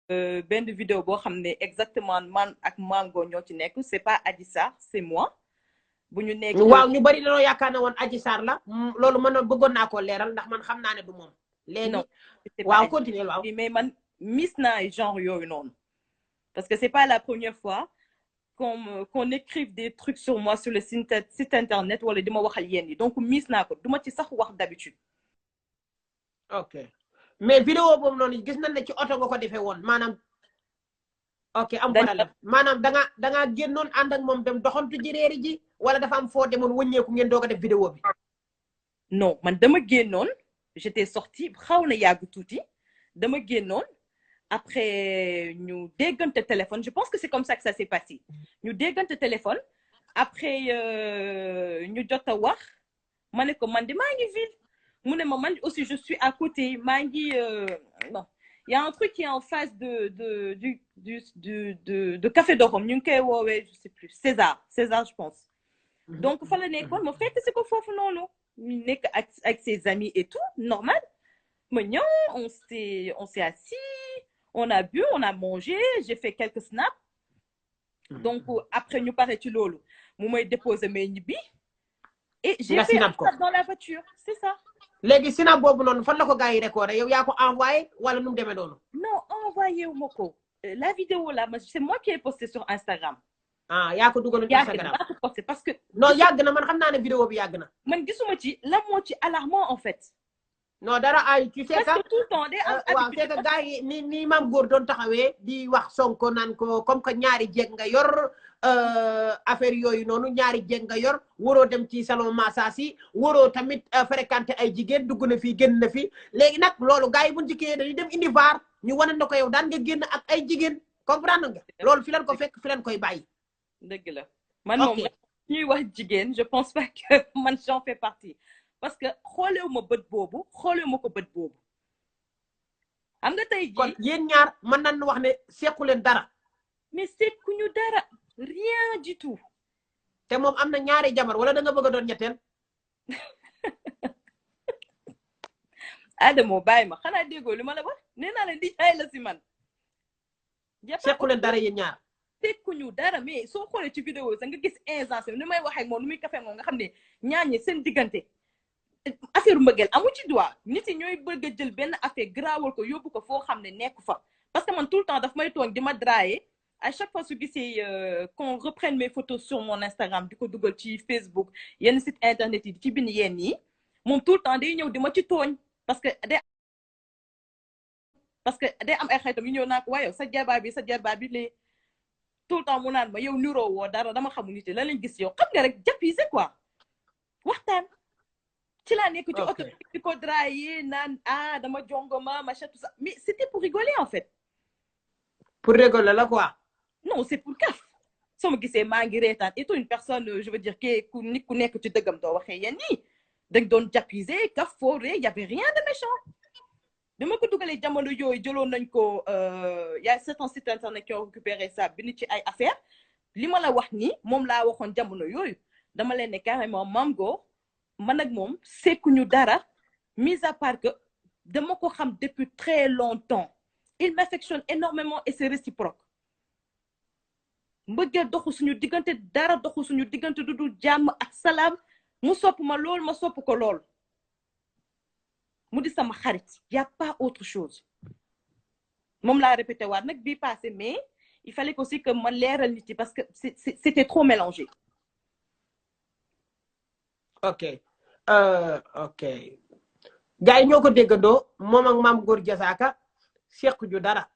benn vidéo boo xam ne exactement man ak Mango ñoo ci nekk c'est pas Adji Sarr c'est moi bu ñu nekk waaw ñu bari dañoo yaakaar ne woon Adji Sarr la loolu man bëggoon naa koo leeral ndax man xam naa ne du moom léegi waaw continuer waaw mais man miss naa genre yooyu noonu parce que c'est pas la première fois qu'on écrive des trucs sur moi sur le site internet wala di ma waxal yéen yi donc miss naa ko duma ci sax wax d'habitude. ok mais vidéo boobu noonu gis nañ ne ci oto nga ko defee woon maanaam ok am problème maanaam da nga génnoon ànd ak moom dem doxantu ji réeri ji wala dafa am foo demoon wëññeeku ngeen doog a def vidéo bi. non man dama génnoon j'étais sortie xaw na yàgg tuuti dama génnoon après ñu déggante téléphone je pense que c'est comme ça que ça s'est passé ñu déggante téléphone après ñu jot a wax ma ne ko man de maa ngi ville mu ne ma man aussi je suis à côté maa ngi non il y a un truc qui est en face de Café de Rome ñu ngi koy woowee je sais plus César je pense donc fa la nekkoon ma fekk si ko foofu noonu ñu nekk avec ses amis et tout normal ma ñëw on s'est assis on a bu on a mangé j'ai fait quelques snaps donc après ñu pare ci loolu mu may déposer may ñibbi et j'ai fait un snap dans la voiture c'est ça. léegi snap boobu noonu fan la ko gars yi recordé yow yaa ko envoyé wala nu mu demee noonu. non envoyé wu ma ko la vidéo là c'est moi qui ai posté sur Instagram. ah yaa ko dugaloon Instagram yaa ko posté parce que. non yàgg na man xam naa ne vidéo bi yàgg na. man gisuma ci lan moo ci alarmant en fait. non dara ay tu sais parce que tout le temps day am waaw c'est que gars yi ni maam góor doon taxawee di wax Sonko naan ko comme que ñaari jeeg nga yor affaire yooyu noonu ñaari jeeg nga yor waroo dem ci salon massage yi waroo tamit fréquenter ay jigéen dugg na fi génn na fi léegi nag loolu gars yi bu njëkkee dañuy dem indi vaar ñu wane na ko yow daan nga génn ak ay jigéen comprendre nga loolu fi leen ko fekk fi leen koy bàyyi. dëgg la man moom ñuy wax jigéen je pense pas que man j'en fais partie. parce que xoolewu ma bët boobu xoolewu ma ko bët boobu xam nga tey jii kon yéen ñaar mën nañu wax ne sequ leen dara. mais sekkuñu dara rien du tout. te moom am na ñaari jabar wala da nga bëgg a doon ñetteel. Adamo bàyyi ma xanaa déggoo li ma la wax nee naa leen di jaay la si man. sequ leen dara yéen ñaar. tekkuñu dara mais soo xoolee ci vidéo sax nga gis instance ni may wax ak moom nu muy kafe moom nga xam ne ñaar ñi seen diggante. affaire mbëggeel amu ci droit nit yi ñooy bëgg a jël benn affaire garaawal ko yóbbu ko foo xam ne nekk fa parce que man tout le temps daf may tooñ di ma drailler à chaque fois su gisee qu'on reprenne mes photos sur mon Instagram di ko dugal ci Facebook yenn site internet yi di ci bind yenn yi moom tout le temps day ñëw di ma ci tooñ parce que day am ay xaritam yu ñëw naa ko waaye sa jarbaat bi lee tout le temps mu naan ma yow niroo woo dara dama xamul nit yi la lañ gis yow xam nga rek jàppise quoi waxtaan ci laa nekk ci oto di ko drailler naan dama jongoma machin tout ça mais c'était pour rigoler en fait. pour rigoler la quoi. non c'est pour kaf soo ma gisee maa ngi reetaan et tout une personne je veux dire que nit ku nekk ci dëggam doo waxee yéen ñii dañ doon jàppiser kaf fooree y avait rien de méchant. dama ko dugalee jamono yooyu jëloon nañ ko y a certains sites internet qui ont récupéré ça bind ci ay affaire li ma la wax nii moom laa waxoon jamono yooyu dama leen ne carrément Mango man ak moom sekkuñu dara mis à part que dama ko xam depuis très longtemps il m'affectionne énormément et c'est réciproque mbëggeel doxu suñu diggante dara doxu suñu diggante du dul jàmm ak salaam mu sopp ma lool ma sopp ko lool mu di sama xarit y a pas autre chose moom laa répété waat nag bii passé mais il fallait aussi que ma leeral nit yi parce que c'était trop mélangé. ok gars yi ñoo ko déggandoo moom ak maam góor jasaaka seq ju dara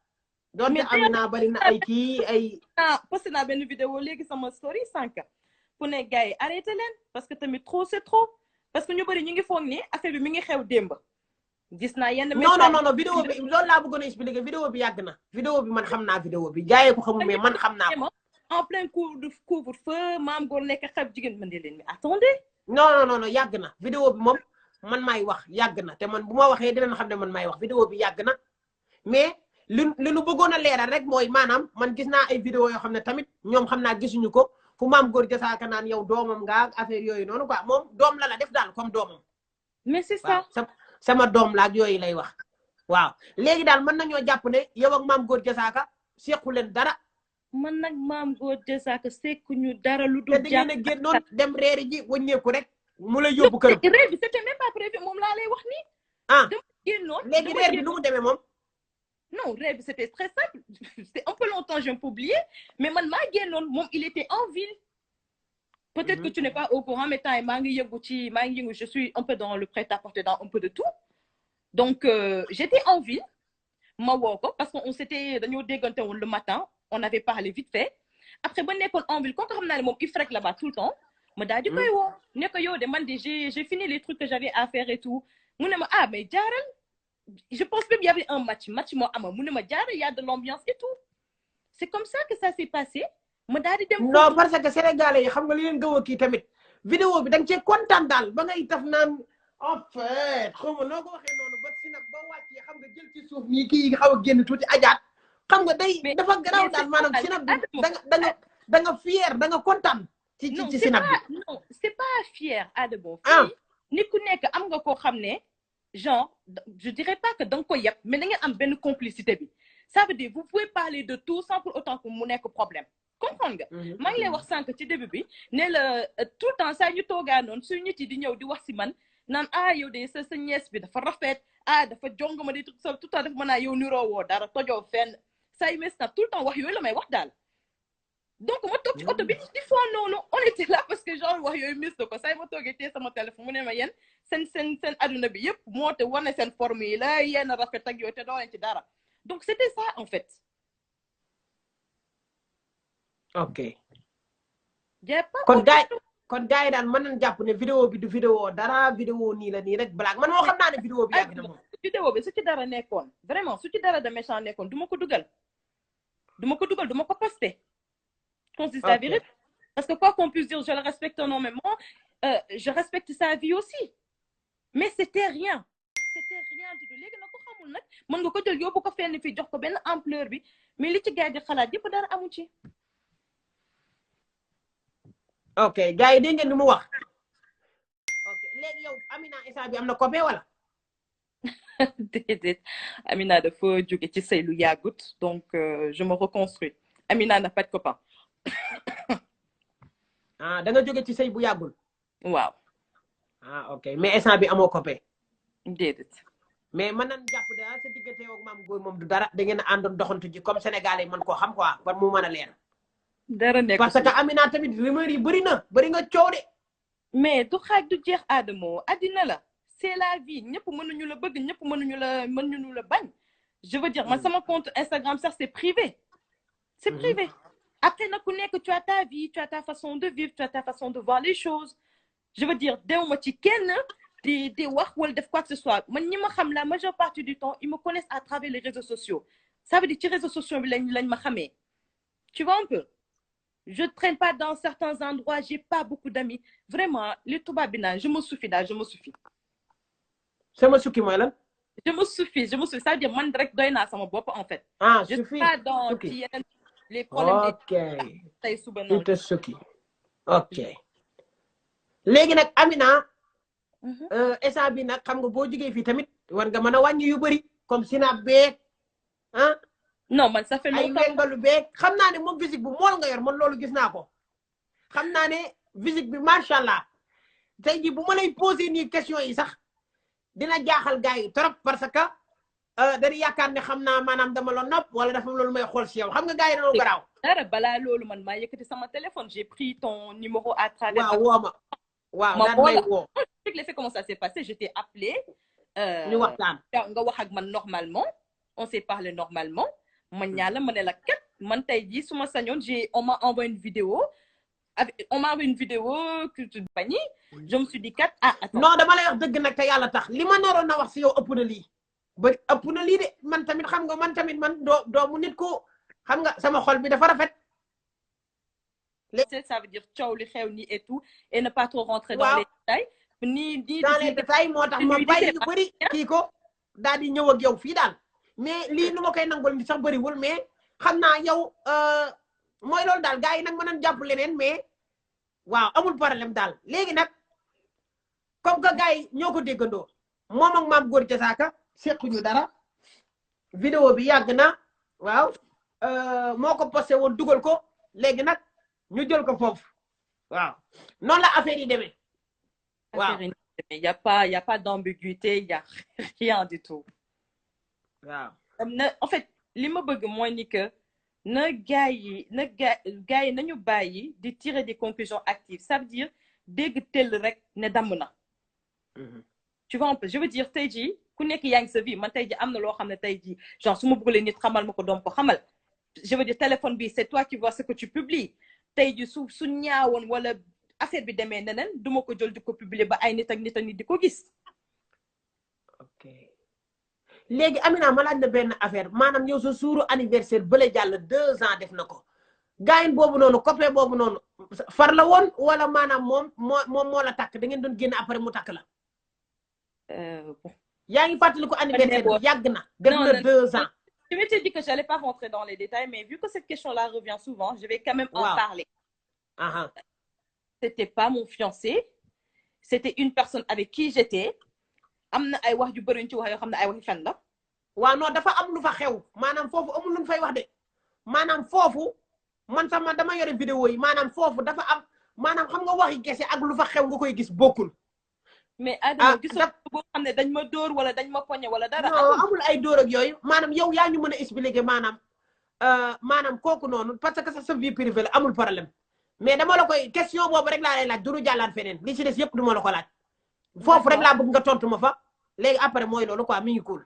doonte am naa bari na ay kii ay posté naa benn vidéo léegi sama story sànq fu ne gars yi arrêté leen parce que tamit trop c'est trop parce que ñu bari ñu ngi foog ni affaire bi mi ngi xew démb gis naa yenn non vidéo bi loolu laa bëggoon a expliquer vidéo bi yàgg na vidéo bi man xam naa vidéo bi jaayee ko xamul mais man xam naa ko en plein couvre-feu maam góor nekk xew jigéen mën di leen mais attendez non yàgg na vidéo bi moom man maay wax yàgg na te man bu ma waxee dinañ xam ne man maay wax vidéo bi yàgg na mais li nu bëggoon a leeral rek mooy maanaam man gis naa ay vidéo yoo xam ne tamit ñoom xam naa gisuñu ko fu maam góor jasaaka naan yow doomam nga affaire yooyu noonu quoi moom doom la def daal comme doomam mais c'est ça sama doom la ak yooyu lay wax waaw léegi daal mën nañoo jàpp ne yow ak maam góor jasaaka sequ leen dara. man nag maam góor jasaaka sekkuñu dara lu te dul da ngeen a génnoon dem reeri ji wàññeeku rek mu lay yóbbu këram. reer bi c'était même pas prévu moom laa lay wax nii. ah dama génnoon léegi reer bi nu mu demee moom. non reer bi c'était très simple c'était un peu longtemps j'ai un peu oublié mais man maa génnoon moom il était en ville. peut-être que tu n'es pas au courant mais temps maa ngi yëngu je suis un peu dans le prêt-à-porter dans un peu de tout. Donc j'étais en ville ma woo ko parce que on s'était dañoo déggante woon le matin on avait parlé vite fait après ba nekkoon en ville comme xam naa ne moom il fréquente là-bas tout le temps ma daal di koy woo ne ko yow de man de j'ai fini les trucs que j'avais à faire et tout mu ne ma ah mais jaaral je pense même il y avait un match moo ama mu ne ma jaaral il y a de l'ambiance et tout c'est comme ça que ça s'est passé ma daal di dem. non parce que sénégalais yi xam nga li leen gëw a kii tamit vidéo bi da nga cee kontaan daal ba ngay taf naan en fait xaw ma noo ko waxee noonu ba si nag ba wàccee xam nga jël ci suuf nii kii xaw a génn tuuti ajaat xam nga day dafa garaaw daal maanaam si nag da nga fier da nga kontaan. ci sinab bi non c'est pas fier Adamo. fii nit ku nekk am nga koo xam ne genre je dirais pas que da nga ko yeb mais da ngeen am benn complicité bi ça veut dire vous pouvez parler de tout sans pour autant que mu nekk problème comprendre nga. maa ngi lay wax sànq ci début bi ne la tout le temps saa ñu toogaa noonu suñu nit yi di ñëw di wax si man naan yow de sa ñees bi dafa rafet dafa jong ma di tout le temps dafa mën a yow niroo woo dara tojoo fenn saa yu mes na tout le temps wax yooyu la may wax daal. donc ma toog ci oto bi di foo noonu on était là parce que genre wax yooyu mis na ko saa yu ma toogee tee sama téléphone mu ne ma yéen seen adduna bi yëpp moo te wane seen forme yi la yenn rafet ak yooyu te doo leen ci dara donc c'était ça en fait. ok kon gars yi daal mën nañu jàpp ne vidéo bi du vidéo dara vidéo nii la nii rek blague man moo xam naa ne vidéo bi yàgg na moom. vidéo bi su ci dara nekkoon vraiment su ci dara de méchant nekkoon du ma ko dugal du ma ko posté. qu'on se dise la vérité parce que quoi qu'on puisse dire je le respecte énormément je respecte sa vie aussi mais c'était rien du tout léegi nag ko xamul nag mën nga ko jël yóbbu ko fenn fii jox ko benn ampleur bi mais li ci gars yi di xalaat yëpp dara amu ci. ok gars yi dégg ngeen ni mu wax ok léegi yow Amina instant bi am na copain wala. déedéet Amina dafa jóge ci sëy lu yàggut donc je me reconstruis Amina n'a pas de copain. da nga jóge ci sëy bu yàggul. waaw. ok mais instant bi amoo copain. déedéet. mais mën nañu jàpp daal sa diggante ak maam góor moom du dara da ngeen a àndoon doxantu ji comme sénégalais yi mën koo xam quoi war mu mën a leer. dara nekk parce que Amina tamit rumeur yi bëri nga coow de. mais du xaaj du jeex Adamo addina la c'est la vie ñëpp mënuñu la bëgg ñëpp mënuñu la bañ. je veux dire man sama compte Instagram sax c'est privé. c'est privé. après nag ku nekk tu as ta vie tu as ta façon de vivre tu as ta façon de voir les choses je veux dire dewuma ci kenn di wax wala def quoi que ce soit man ñi ma xam la majeure partie du temps ils me connaissent à travers les réseaux sociaux ça veut dire ci réseaux sociaux bi lañ ma xamee tu vois un peu je traîne pas dans certains endroits j'ai pas beaucoup d'amis vraiment li tubaab bi naan je me suffis daal je me suffis. sama sukki mooy lan. je me suffis ça veut dire man rek doy naa sama bopp en fait. je suis pas dans ci yeneen les problèmes tey suba noonu. te sukki ok léegi nag Amina. instant bi nag xam nga boo jógee fii tamit war nga mën a wàññi yu bëri comme sinap beeg non man ça fait longtemps ay wengalu beeg xam naa ne moom physique bu mool nga yor man loolu gis naa ko xam naa ne physique bi macha allah tey jii bu ma lay posé nii question yi sax dina jaaxal gars yi trop parce que dañuy yaakaar ne xam naa maanaam dama la nopp wala dafa loolu may xool si yow xam nga gars yi dañoo garaaw. dara balaa loolu man maa yëkkati sama téléphone j'ai pris ton numéro à travers. waaw daan may woo. je sais comment ça s'est passé je t'ai appelé. ñu waxtaan. nga wax ak man normalement on s'est parlé normalement man ñaala ma ne la kat man tey jii su ma sañoon on m'a envoyé une vidéo que tu bañi je me suis dit kat attends. non dama lay wax dëgg nag te yàlla tax li ma naroon a wax si yow ëpp na lii de man tamit xam nga man tamit man doomu nit ko xam nga sama xol bi dafa rafet. ça veut dire coow li xew nii et tout et ne pas trop rentrer dans les détails. dans les détails moo tax ma bàyyi yu bëri kii ko daal di ñëw ak yow fii daal mais lii nu ma koy nangol ni sax bëriwul mais xam naa yow mooy loolu daal gars yi nag mën nañ jàpp leneen mais waaw amul problème daal léegi nag comme que gars yi ñoo ko déggandoo moom ak maam góor jasaaka sequñu dara vidéo bi yàgg na waaw moo ko posté woon dugal ko léegi nag ñu jël ko foofu waaw noonu la affaire yi demee waaw il y a pas d'ambiguïté, il y a rien du tout. waaw En fait li ma bëgg mooy ni que na gars yi nañu bàyyi di tirer des conclusions actives, ça veut dire dégg tel rek ne damm na. Tu vois un peu, je veux dire tey jii ku nekk yaa ngi sa vie man tey jii am na loo xam ne tey jii genre su ma bëggoon nit xamal ma ko doom ko xamal, je veux dire téléphone bi c'est toi qui vois ce que tu publies. tey jii su ñaawoon wala affaire bi demee neneen du ma ko jël di ko publier ba ay nit ak nit di ko gis. ok léegi Amina ma laaj na benn affaire maanaam yow sa suuru anniversaire bële jàll 2 ans def na ko gaayin boobu noonu copain boobu noonu far la woon wala maanaam moom moo la takk da ngeen doon génn après mu takk la. Bon. yaa ngi fàttali ko anniversaire bi yàgg na. def na 2 ans. Je m'étais dit que j'allais pas rentrer dans les détails, mais vu que cette question-là revient souvent, je vais quand même en parler. C'était pas mon fiancé, c'était une personne avec qui j'étais. Amna ay wax ju bëri ci wax yoo xam ne ay waxi fen la. waaw non dafa am lu fa xew maanaam foofu amul lu fay wax de maanaam foofu man sama dama yore vidéo yi maanaam foofu dafa am maanaam xam nga waxi kese ak lu fa xew nga koy gis bokkul. mais Adama gisoo boo xam ne dañ ma dóor wala dañ ma poñe wala dara. non amul ay dóor ak yooyu maanaam yow yaa ñu mën a expliquer maanaam kooku noonu parce que sa vie privée la amul problème mais dama la koy question boobu rek laa lay laaj du jàllaat feneen li ci des yëpp du ma la ko laaj. foofu rek laa bëgg nga tontu ma fa léegi après mooy loolu quoi mi ngi cool.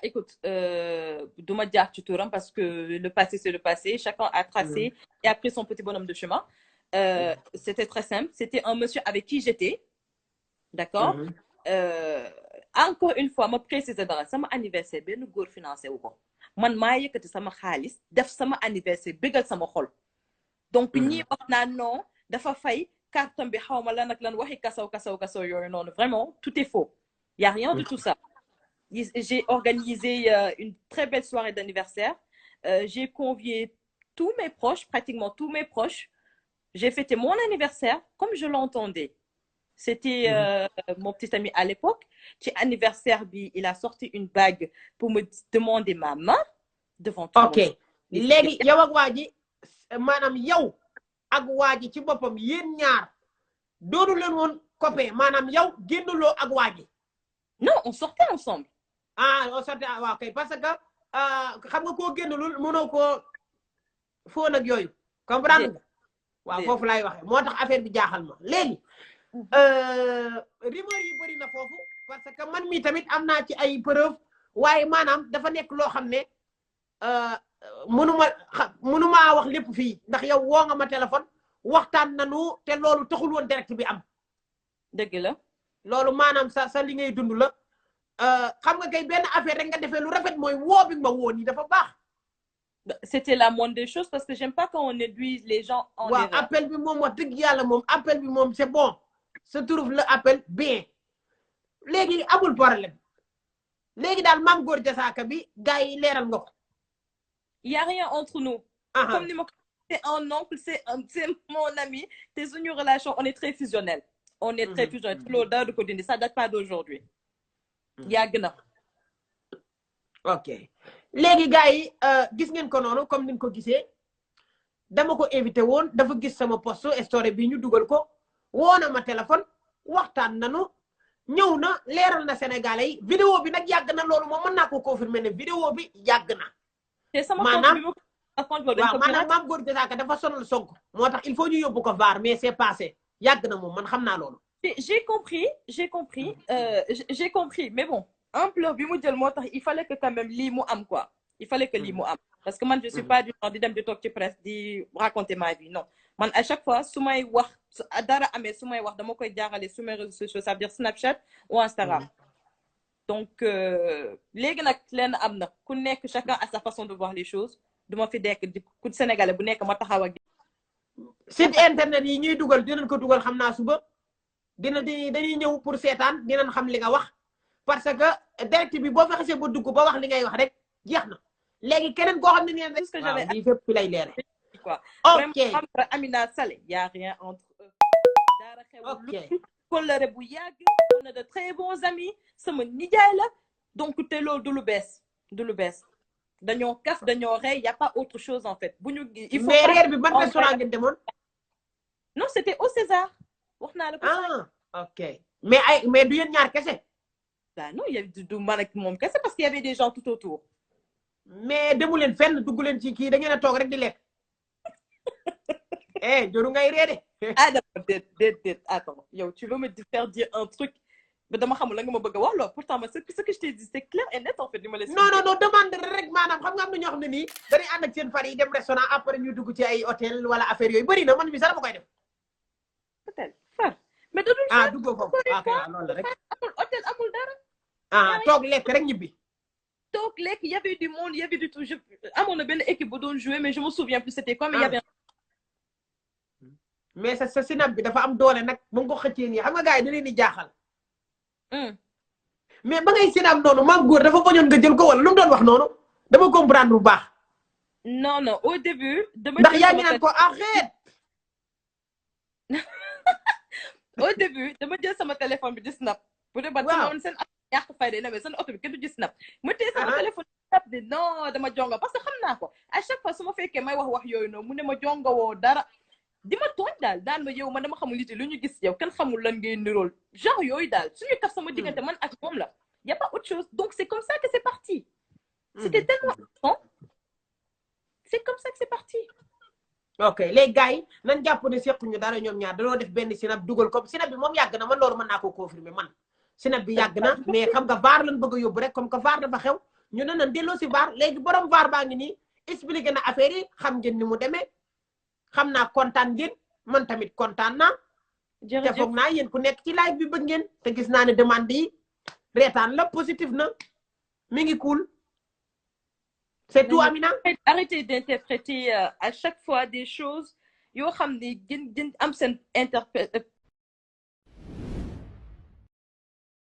Écoute, du ma jaar ci turam parce que le passé c'est le passé, chacun a tracé et a pris son petit bonhomme de chemin. C'était très simple, c'était un monsieur avec qui j'étais. D'accord. Encore une fois ma préciser dara sama anniversaire benn góor financé wu ko man maa yëkkati sama xaalis def sama anniversaire bégal sama xol. donc ñi wax naa non dafa fay carton bi xaw ma lan ak lan waxi kasaw yooyu noonu vraiment tout est faux. Il y a rien de tout ça. J'ai organisé une très belle soirée d'anniversaire. J'ai convié tous mes proches, pratiquement tous mes proches. J'ai fêté mon anniversaire comme je l'entendais. C'était mon petit ami à l'époque qui anniversaire bi il a sorti une bague pour me demander ma main devant tout le monde. Ok léegi yow ak waa ji maanaam yow ak waa ji ci boppam yéen ñaar doonu leen woon copain maanaam yow génnuloo ak waa ji. Non, on sortait ensemble. On sortait waaw kay parce que xam nga koo génnulul mënoo koo fóon ak yooyu comprendre nga waaw foofu laay waxee moo tax affaire bi jaaxal ma léegi rumeur yi bëri na foofu parce que man mi tamit am naa ci ay preuve waaye maanaam dafa nekk loo xam ne mënuma wax lépp fii ndax yow woo nga ma téléphone waxtaan nañu te loolu taxul woon direct bi am. dëgg la. loolu maanaam sa li ngay dund la xam nga kay benn affaire rek nga defee lu rafet mooy woo bi ma woo nii dafa baax. C'était la moindre des choses parce que j'aime pas quand on aiguise les gens en erreur. waaw appel bi moom wax dëgg yàlla moom appel bi moom c'est bon se trouve le appel bien léegi amul problème léegi daal Mame Goor Diazaka bi gars yi leeral nga ko. Il y a rien entre nous. Comme ni ma ko c'est un oncle c'est mon ami te suñu relation on est très fusionnel. On est très fusionnel loolu dara du ko dindi ça date pas d'aujourd'hui. yàgg na. ok léegi gars yi gis ngeen ko noonu comme ni nga ko gisee dama ko invité woon dafa gis sama post story bi ñu dugal ko woo na ma téléphone waxtaan nanu ñëw na leeral na Sénégalais yi vidéo bi nag yàgg na loolu moom mën naa ko confirmer ne vidéo bi yàgg na. te sama maanaam Mame Goor Diazaka dafa sonal Sonko moo tax il faut ñu yóbbu ko VAR mais c'est passé yàgg na moom man xam naa loolu. J'ai compris mais bon ampleur bi mu jël moo tax il fallait que quand même lii mu am quoi il fallait que lii mu am parce que man je suis pas du genre di dem di toog ci presse di raconter ma vie non man à chaque fois su may wax dara amee su may wax dama koy jaarale sur mes réseaux sociaux ça veut dire Snapchat ou Instagram donc léegi nag leen am na ku nekk chacun a sa façon de voir les choses duma fi dekk di ku Sénégalais bu nekk ma taxaw ak site internet yi ñuy dugal dinañ ko dugal xam naa suba dañuy ñëw pour seetaan dinañ xam li nga wax parce que direct bi boo fexesee ba dugg ba wax li ngay wax rek jeex na léegi keneen koo xam ne nee na waaw lii fépp fi lay leere quoi ok entre Amina Saleh y a rien entre eux dara xewul kóllëre bu yàgg on est de très bons amis sama nijaay la donc te loolu du lu bees du lu bees dañoo kaf dañoo rey y a pas autre chose en fait bu ñu il faut mais pas reer bi ban restaurant ngeen demoon. non c'était au César wax naa la ko ok mais du yéen ñaar kese. bah non il y avait du man ak moom kese parce qu'il y avait des gens tout autour. mais demu leen fenn dugg leen ci kii da ngeen a toog rek di lekk. joru ngay ree de. ah d'accord déet attends yow tu veux me faire dire un truc mais dama xamul la nga ma bëgg a wax loolu pourtant ma ce que je t'ai dit c'est clair et net en fait li ma la. non demande rek maanaam xam nga am na ñoo xam ne nii dañuy ànd ak seen far yi dem restaurant après ñu dugg ci ay hôtel wala affaire yooyu bëri na man mi sax dama koy def. hôtel far mais da dul far duggoo foofu loolu la rek. amul hôtel amul dara. toog lekk rek ñibbi. toog lekk y avait du monde y avait du tout amoon na benn équipe bu doon jouer mais je me souviens plus c'était comme il y avait. mais sa sinap bi dafa am doole nag ba nga ko xëccee nii xam nga gars yi da leen di jaaxal. mais ba ngay sinap noonu maam góor dafa bañoon nga jël ko wala lu mu doon wax noonu dama comprendre bu baax. non au début. ndax yaa ngi naan ko arrête. au début dama jël sama téléphone bi di snap. bu dee ba sama seen ñàkk fayda na mais seen oto bi kenn du gis snap. ma téye sama téléphone snap di non dama jonga parce que xam naa ko à chaque fois su ma fekkee may wax yooyu noonu mu ne ma jonga woo dara. di ma tooñ daal daan ma yow man dama xamul nit lu ñu gis yow kenn xamul lan ngay nirool genre yooyu daal suñu kaf sama diggante man ak moom la y a pas autre chose donc c'est comme ça que c'est parti. c'était tellement important c'est comme ça que c'est parti. ok les gars yi nañ jàpp ne sequñu dara ñoom ñaar dañoo def benn sinap dugal comme sinap bi moom yàgg na man loolu mën naa ko confirmer man sinap bi yàgg na mais xam nga vaar lañ bëgg a yóbbu rek comme que vaar dafa xew ñu ne nan delloo si vaar léegi borom vaar baa ngi nii expliqué na affaire yi xam ngeen ni mu demee xam naa kontaan ngeen man tamit kontaan naa. jërëjëf te foog naa yéen ku nekk ci live bi bëgg ngeen te gis naa ne demande yi reetaan la positif na mi ngi cool. c'est tout Amina. arrêtez d'interpréter à chaque fois des choses yoo xam ne gën am seen